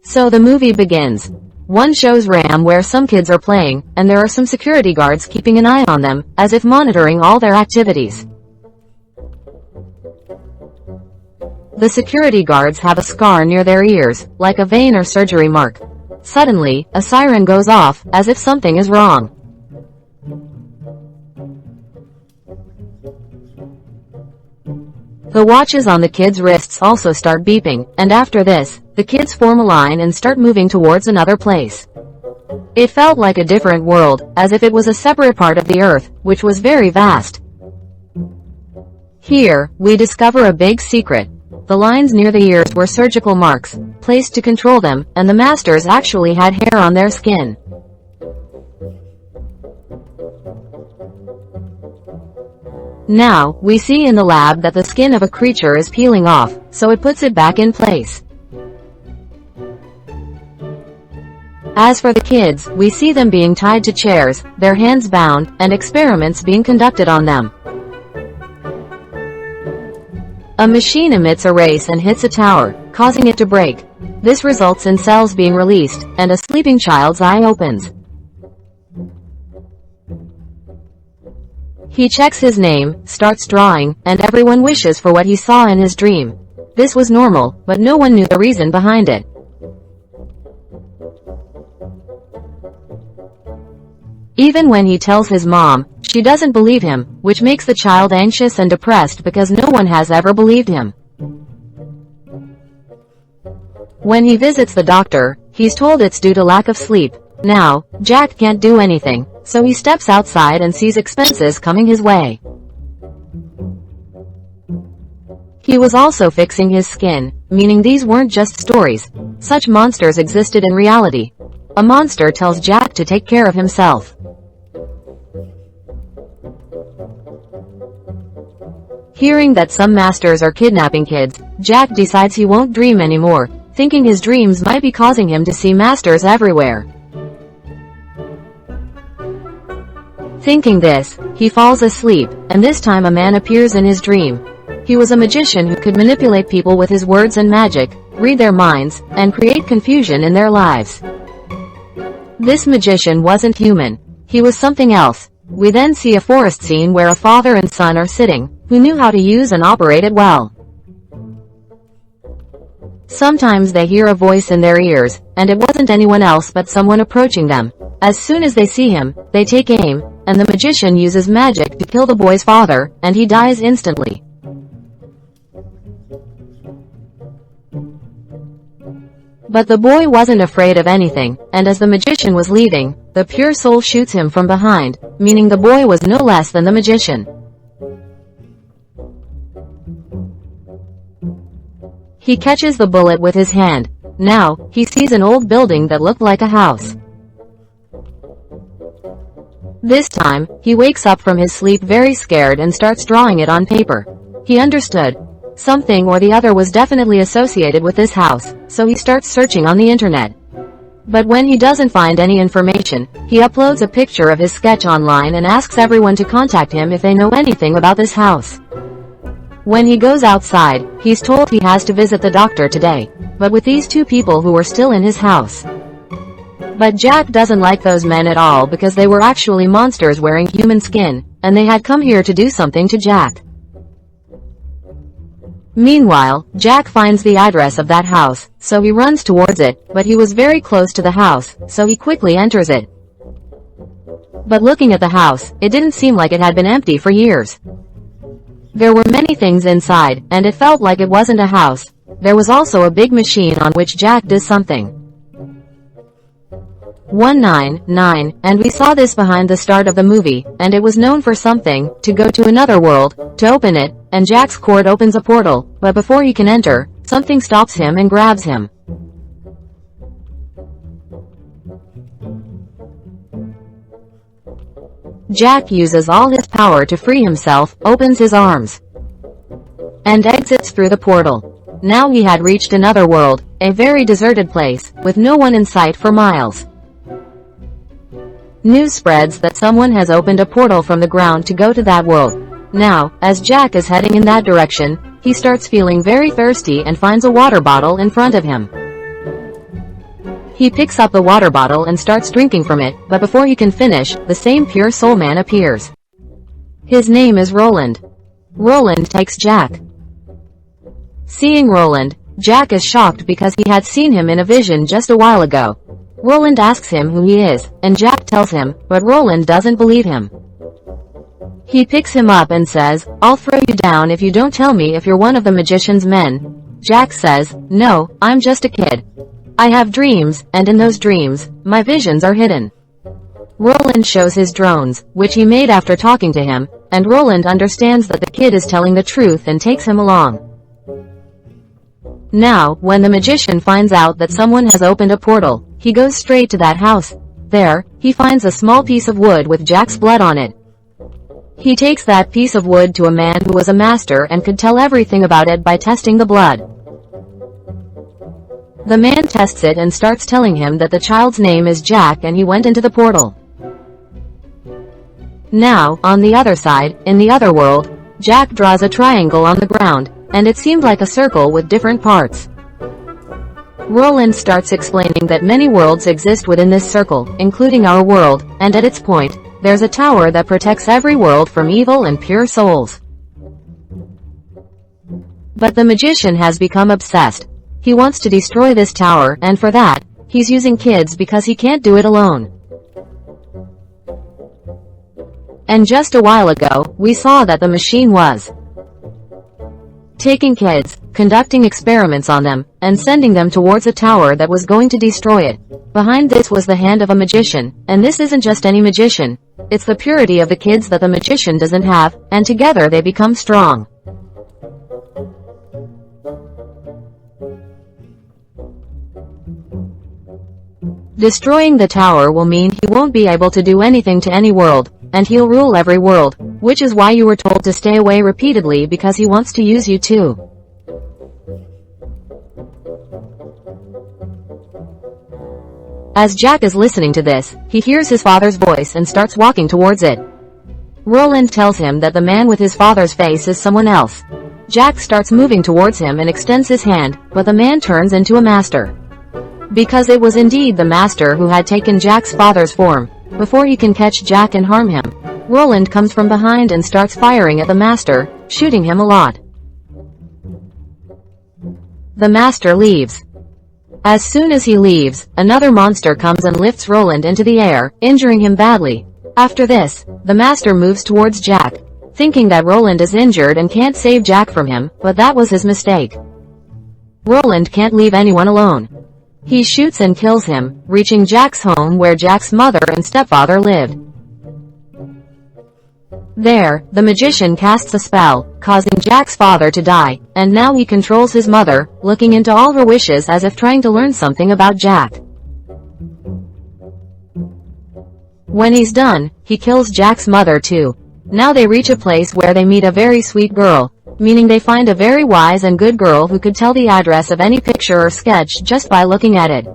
So the movie begins. One shows Ram where some kids are playing, and there are some security guards keeping an eye on them, as if monitoring all their activities. The security guards have a scar near their ears, like a vein or surgery mark. Suddenly, a siren goes off, as if something is wrong. The watches on the kids' wrists also start beeping, and after this, the kids form a line and start moving towards another place. It felt like a different world, as if it was a separate part of the earth, which was very vast. Here, we discover a big secret. The lines near the ears were surgical marks, placed to control them, and the masters actually had hair on their skin. Now, we see in the lab that the skin of a creature is peeling off, so it puts it back in place. As for the kids, we see them being tied to chairs, their hands bound, and experiments being conducted on them. A machine emits a race and hits a tower, causing it to break. This results in cells being released, and a sleeping child's eye opens. He checks his name, starts drawing, and everyone wishes for what he saw in his dream. This was normal, but no one knew the reason behind it. Even when he tells his mom, she doesn't believe him, which makes the child anxious and depressed because no one has ever believed him. When he visits the doctor, he's told it's due to lack of sleep. Now, Jack can't do anything, so he steps outside and sees expenses coming his way. He was also fixing his skin, meaning these weren't just stories. Such monsters existed in reality. A monster tells Jack to take care of himself. Hearing that some masters are kidnapping kids, Jack decides he won't dream anymore, thinking his dreams might be causing him to see masters everywhere. Thinking this, he falls asleep, and this time a man appears in his dream. He was a magician who could manipulate people with his words and magic, read their minds, and create confusion in their lives. This magician wasn't human. He was something else. We then see a forest scene where a father and son are sitting, who knew how to use and operate it well. Sometimes they hear a voice in their ears, and it wasn't anyone else but someone approaching them. As soon as they see him, they take aim, and the magician uses magic to kill the boy's father, and he dies instantly. But the boy wasn't afraid of anything, and as the magician was leaving, the pure soul shoots him from behind, meaning the boy was no less than the magician. He catches the bullet with his hand. Now, he sees an old building that looked like a house. This time, he wakes up from his sleep very scared and starts drawing it on paper. He understood. Something or the other was definitely associated with this house, so he starts searching on the internet. But when he doesn't find any information, he uploads a picture of his sketch online and asks everyone to contact him if they know anything about this house. When he goes outside, he's told he has to visit the doctor today, but with these two people who were still in his house. But Jack doesn't like those men at all because they were actually monsters wearing human skin, and they had come here to do something to Jack. Meanwhile, Jack finds the address of that house, so he runs towards it, but he was very close to the house, so he quickly enters it. But looking at the house, it didn't seem like it had been empty for years. There were many things inside, and it felt like it wasn't a house. There was also a big machine on which Jack did something. 199, and we saw this behind the start of the movie, and it was known for something, to go to another world, to open it, and Jack's cord opens a portal, but before he can enter, something stops him and grabs him. Jack uses all his power to free himself, opens his arms, and exits through the portal. Now he had reached another world, a very deserted place, with no one in sight for miles. News spreads that someone has opened a portal from the ground to go to that world. Now, as Jack is heading in that direction, he starts feeling very thirsty and finds a water bottle in front of him. He picks up the water bottle and starts drinking from it, but before he can finish, the same pure soul man appears. His name is Roland. Roland takes Jack. Seeing Roland, Jack is shocked because he had seen him in a vision just a while ago. Roland asks him who he is, and Jack tells him, but Roland doesn't believe him. He picks him up and says, "I'll throw you down if you don't tell me if you're one of the magician's men." Jack says, "No, I'm just a kid. I have dreams, and in those dreams, my visions are hidden." Roland shows his drones, which he made after talking to him, and Roland understands that the kid is telling the truth and takes him along. Now, when the magician finds out that someone has opened a portal, he goes straight to that house. There, he finds a small piece of wood with Jack's blood on it. He takes that piece of wood to a man who was a master and could tell everything about it by testing the blood. The man tests it and starts telling him that the child's name is Jack and he went into the portal. Now, on the other side, in the other world, Jack draws a triangle on the ground, and it seemed like a circle with different parts. Roland starts explaining that many worlds exist within this circle, including our world, and at its point, there's a tower that protects every world from evil and pure souls. But the magician has become obsessed. He wants to destroy this tower, and for that, he's using kids because he can't do it alone. And just a while ago, we saw that the machine was taking kids, conducting experiments on them, and sending them towards a tower that was going to destroy it. Behind this was the hand of a magician, and this isn't just any magician. It's the purity of the kids that the magician doesn't have, and together they become strong. Destroying the tower will mean he won't be able to do anything to any world, and he'll rule every world, which is why you were told to stay away repeatedly, because he wants to use you too. As Jack is listening to this, he hears his father's voice and starts walking towards it. Roland tells him that the man with his father's face is someone else. Jack starts moving towards him and extends his hand, but the man turns into a master. Because it was indeed the master who had taken Jack's father's form. Before he can catch Jack and harm him, Roland comes from behind and starts firing at the master, shooting him a lot. The master leaves. As soon as he leaves, another monster comes and lifts Roland into the air, injuring him badly. After this, the master moves towards Jack, thinking that Roland is injured and can't save Jack from him, but that was his mistake. Roland can't leave anyone alone. He shoots and kills him, reaching Jack's home where Jack's mother and stepfather lived. There, the magician casts a spell, causing Jack's father to die, and now he controls his mother, looking into all her wishes as if trying to learn something about Jack. When he's done, he kills Jack's mother too. Now they reach a place where they meet a very sweet girl, meaning they find a very wise and good girl who could tell the address of any picture or sketch just by looking at it.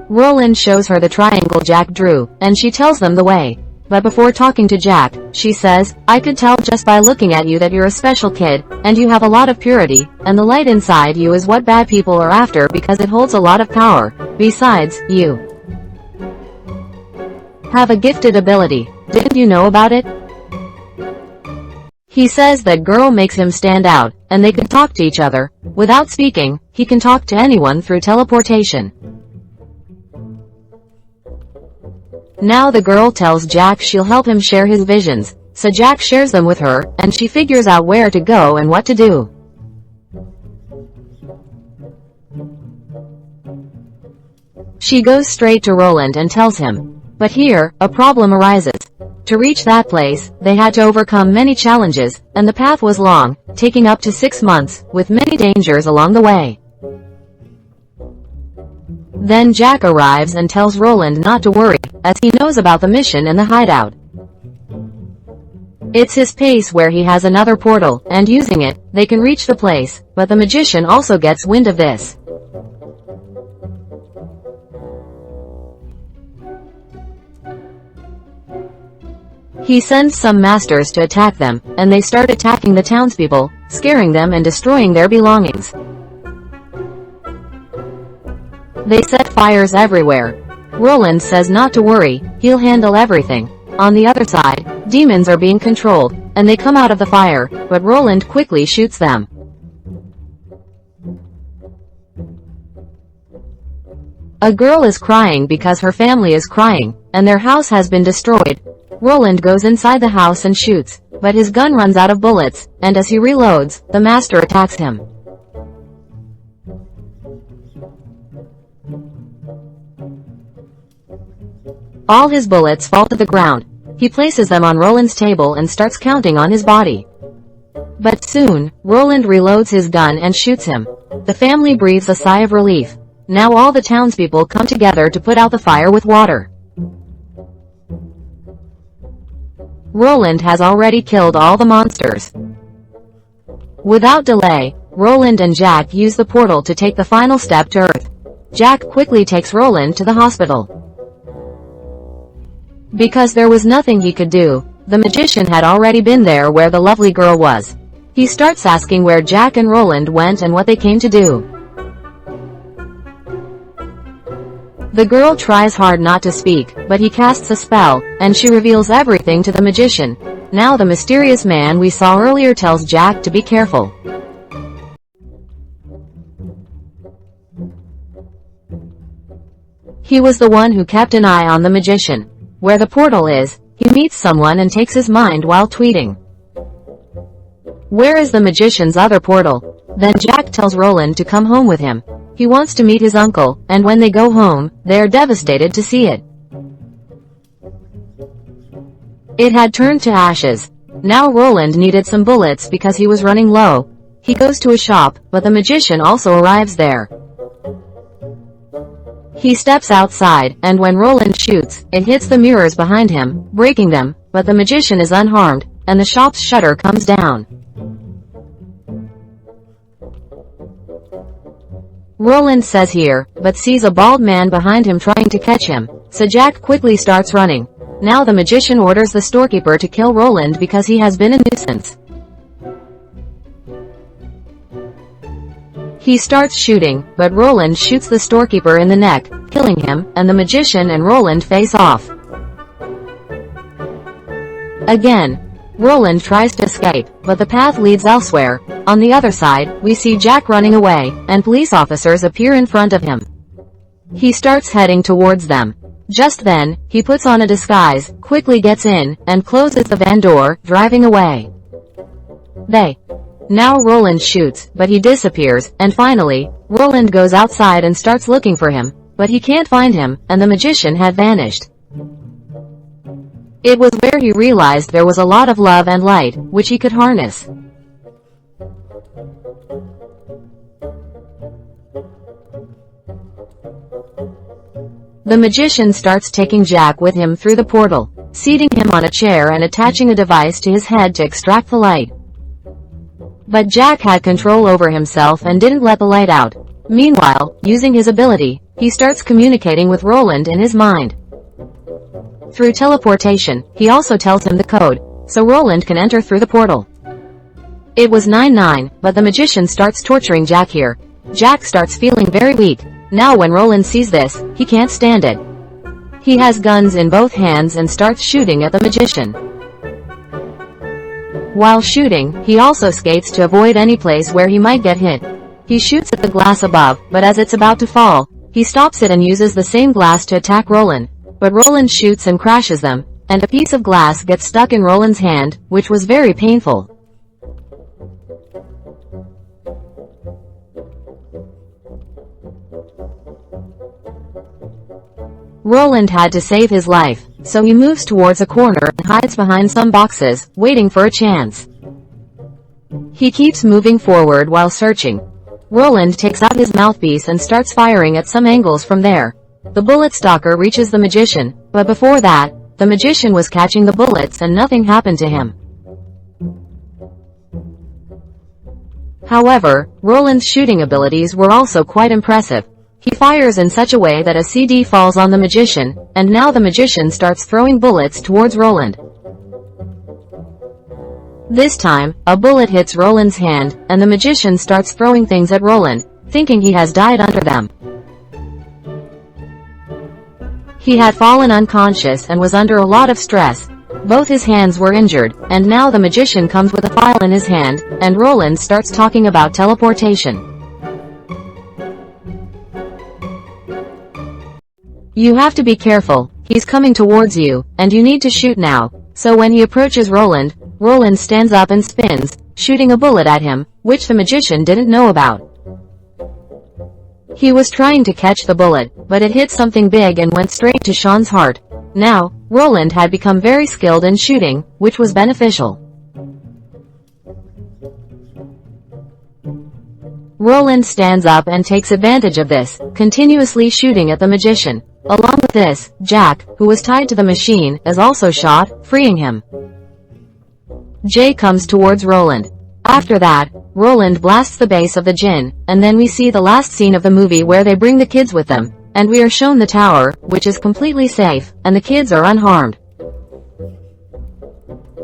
Roland shows her the triangle Jack drew, and she tells them the way. But before talking to Jack, she says, "I could tell just by looking at you that you're a special kid, and you have a lot of purity, and the light inside you is what bad people are after because it holds a lot of power. Besides, you have a gifted ability. Didn't you know about it?" He says that girl makes him stand out, and they can talk to each other. Without speaking, he can talk to anyone through teleportation. Now the girl tells Jack she'll help him share his visions, so Jack shares them with her, and she figures out where to go and what to do. She goes straight to Roland and tells him. But here, a problem arises. To reach that place, they had to overcome many challenges, and the path was long, taking up to 6 months, with many dangers along the way. Then Jack arrives and tells Roland not to worry, as he knows about the mission and the hideout. It's his pace where he has another portal, and using it, they can reach the place, but the magician also gets wind of this. He sends some masters to attack them, and they start attacking the townspeople, scaring them and destroying their belongings. They set fires everywhere. Roland says not to worry, he'll handle everything. On the other side, demons are being controlled, and they come out of the fire, but Roland quickly shoots them. A girl is crying because her family is crying, and their house has been destroyed. Roland goes inside the house and shoots, but his gun runs out of bullets, and as he reloads, the master attacks him. All his bullets fall to the ground. He places them on Roland's table and starts counting on his body. But soon, Roland reloads his gun and shoots him. The family breathes a sigh of relief. Now all the townspeople come together to put out the fire with water. Roland has already killed all the monsters. Without delay, Roland and Jack use the portal to take the final step to Earth. Jack quickly takes Roland to the hospital. Because there was nothing he could do, the magician had already been there where the lovely girl was. He starts asking where Jack and Roland went and what they came to do. The girl tries hard not to speak, but he casts a spell, and she reveals everything to the magician. Now the mysterious man we saw earlier tells Jack to be careful. He was the one who kept an eye on the magician. Where the portal is, he meets someone and takes his mind while tweeting. Where is the magician's other portal? Then Jack tells Roland to come home with him. He wants to meet his uncle, and when they go home, they are devastated to see it. It had turned to ashes. Now Roland needed some bullets because he was running low. He goes to a shop, but the magician also arrives there. He steps outside, and when Roland shoots, it hits the mirrors behind him, breaking them, but the magician is unharmed, and the shop's shutter comes down. Roland says here, but sees a bald man behind him trying to catch him, so Jack quickly starts running. Now the magician orders the storekeeper to kill Roland because he has been a nuisance. He starts shooting, but Roland shoots the storekeeper in the neck, killing him, and the magician and Roland face off. Again, Roland tries to escape, but the path leads elsewhere. On the other side, we see Jack running away, and police officers appear in front of him. He starts heading towards them. Just then, he puts on a disguise, quickly gets in, and closes the van door, driving away. Now Roland shoots, but he disappears, and finally, Roland goes outside and starts looking for him, but he can't find him, and the magician had vanished. It was where he realized there was a lot of love and light, which he could harness. The magician starts taking Jack with him through the portal, seating him on a chair and attaching a device to his head to extract the light. But Jack had control over himself and didn't let the light out. Meanwhile, using his ability, he starts communicating with Roland in his mind. Through teleportation, he also tells him the code, so Roland can enter through the portal. It was 9-9, but the magician starts torturing Jack here. Jack starts feeling very weak. Now when Roland sees this, he can't stand it. He has guns in both hands and starts shooting at the magician. While shooting, he also skates to avoid any place where he might get hit. He shoots at the glass above, but as it's about to fall, he stops it and uses the same glass to attack Roland. But Roland shoots and crashes them, and a piece of glass gets stuck in Roland's hand, which was very painful. Roland had to save his life, so he moves towards a corner and hides behind some boxes, waiting for a chance. He keeps moving forward while searching. Roland takes out his mouthpiece and starts firing at some angles from there. The bullet stalker reaches the magician, but before that, the magician was catching the bullets and nothing happened to him. However, Roland's shooting abilities were also quite impressive. He fires in such a way that a CD falls on the magician, and now the magician starts throwing bullets towards Roland. This time, a bullet hits Roland's hand, and the magician starts throwing things at Roland, thinking he has died under them. He had fallen unconscious and was under a lot of stress. Both his hands were injured, and now the magician comes with a file in his hand, and Roland starts talking about teleportation. You have to be careful, he's coming towards you, and you need to shoot now. So when he approaches Roland, Roland stands up and spins, shooting a bullet at him, which the magician didn't know about. He was trying to catch the bullet, but it hit something big and went straight to Sean's heart. Now, Roland had become very skilled in shooting, which was beneficial. Roland stands up and takes advantage of this, continuously shooting at the magician. Along with this, Jack, who was tied to the machine, is also shot, freeing him. Jay comes towards Roland. After that, Roland blasts the base of the djinn, and then we see the last scene of the movie where they bring the kids with them, and we are shown the tower, which is completely safe, and the kids are unharmed.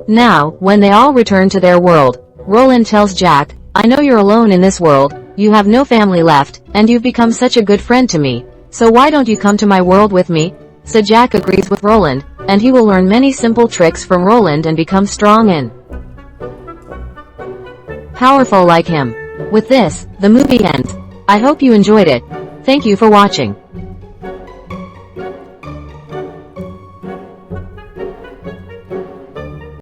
Now, when they all return to their world, Roland tells Jack, I know you're alone in this world, you have no family left, and you've become such a good friend to me, so why don't you come to my world with me? So Jack agrees with Roland, and he will learn many simple tricks from Roland and become strong and powerful like him. With this, the movie ends. I hope you enjoyed it. Thank you for watching.